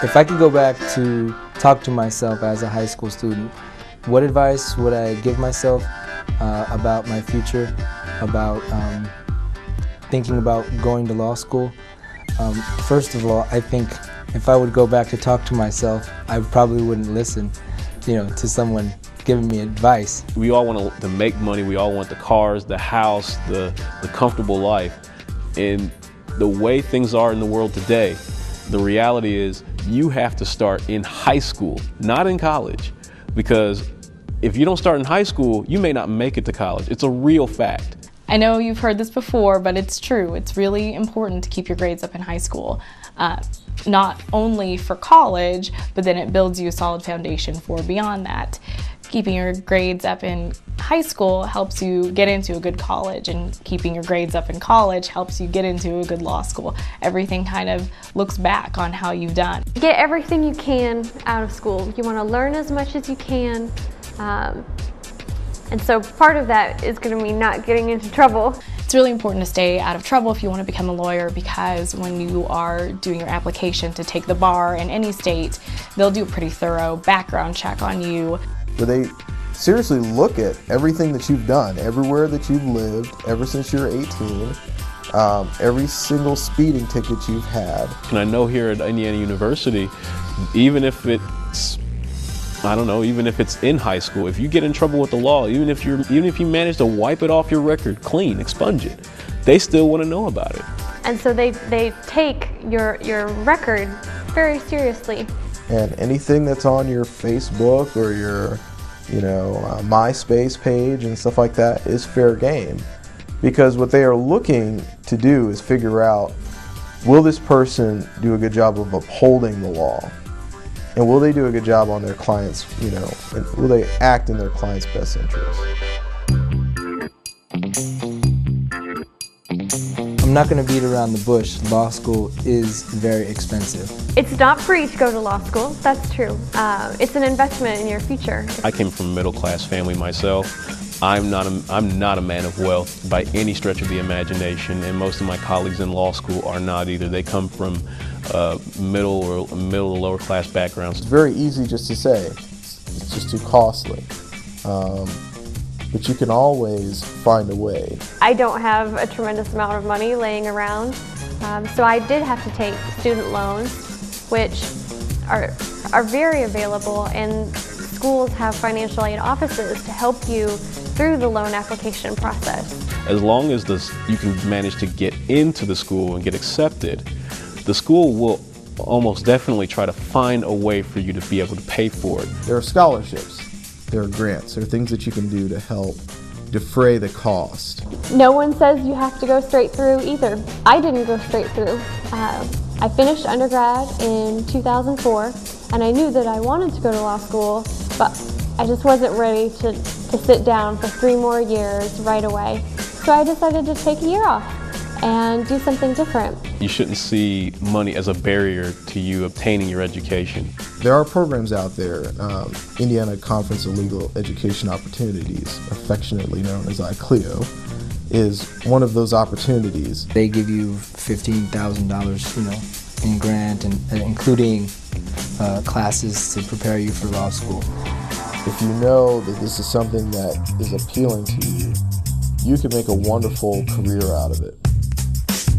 If I could go back to talk to myself as a high school student, what advice would I give myself about my future, about thinking about going to law school? First of all, I think if I would go back to talk to myself, I probably wouldn't listen, to someone giving me advice. We all want to make money. We all want the cars, the house, the comfortable life. And the way things are in the world today, the reality is you have to start in high school, not in college. Because if you don't start in high school, you may not make it to college. It's a real fact. I know you've heard this before, but it's true. It's really important to keep your grades up in high school. Not only for college, but then it builds you a solid foundation for beyond that. Keeping your grades up in high school helps you get into a good college, and keeping your grades up in college helps you get into a good law school. Everything kind of looks back on how you've done. Get everything you can out of school. You want to learn as much as you can. And so part of that is going to mean not getting into trouble. It's really important to stay out of trouble if you want to become a lawyer, because when you are doing your application to take the bar in any state, they'll do a pretty thorough background check on you. Where they seriously look at everything that you've done, everywhere that you've lived ever since you're 18, every single speeding ticket you've had. And I know here at Indiana University, even if it's even if it's in high school, if you get in trouble with the law, even if you manage to wipe it off your record clean, expunge it, they still want to know about it. And so they take your record very seriously. And anything that's on your Facebook or your, MySpace page and stuff like that is fair game. Because what they are looking to do is figure out, will this person do a good job of upholding the law? And will they do a good job on their clients, and will they act in their client's best interest? I'm not going to beat around the bush. Law school is very expensive. It's not free to go to law school, that's true. It's an investment in your future. I came from a middle-class family myself. I'm not a man of wealth by any stretch of the imagination, and most of my colleagues in law school are not either. They come from middle or lower class backgrounds. It's very easy just to say, it's just too costly. But you can always find a way. I don't have a tremendous amount of money laying around, so I did have to take student loans, which are very available, and schools have financial aid offices to help you through the loan application process. As long as you can manage to get into the school and get accepted, the school will almost definitely try to find a way for you to be able to pay for it. There are scholarships, there are grants, there are things that you can do to help defray the cost. No one says you have to go straight through either. I didn't go straight through. I finished undergrad in 2004, and I knew that I wanted to go to law school, but I just wasn't ready to sit down for 3 more years right away. So I decided to take a year off and do something different. You shouldn't see money as a barrier to you obtaining your education. There are programs out there. Indiana Conference of Legal Education Opportunities, affectionately known as ICLEO, is one of those opportunities. They give you $15,000, in grant, and including classes to prepare you for law school. If you know that this is something that is appealing to you, you can make a wonderful career out of it.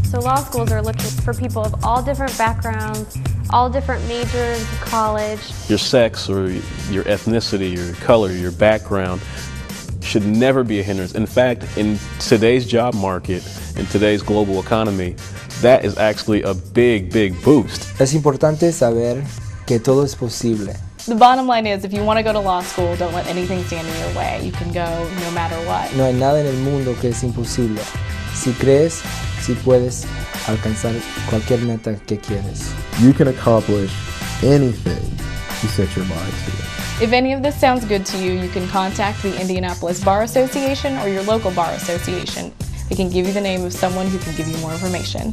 So law schools are looking for people of all different backgrounds, all different majors, college. Your sex or your ethnicity, your color, your background should never be a hindrance. In fact, in today's job market, in today's global economy, that is actually a big, big boost. Es importante saber que todo es posible. The bottom line is, if you want to go to law school, don't let anything stand in your way. You can go no matter what. No hay nada en el mundo que es imposible. Si crees, si puedes alcanzar cualquier meta que quieres. You can accomplish anything you set your mind to. If any of this sounds good to you, you can contact the Indianapolis Bar Association or your local bar association. They can give you the name of someone who can give you more information.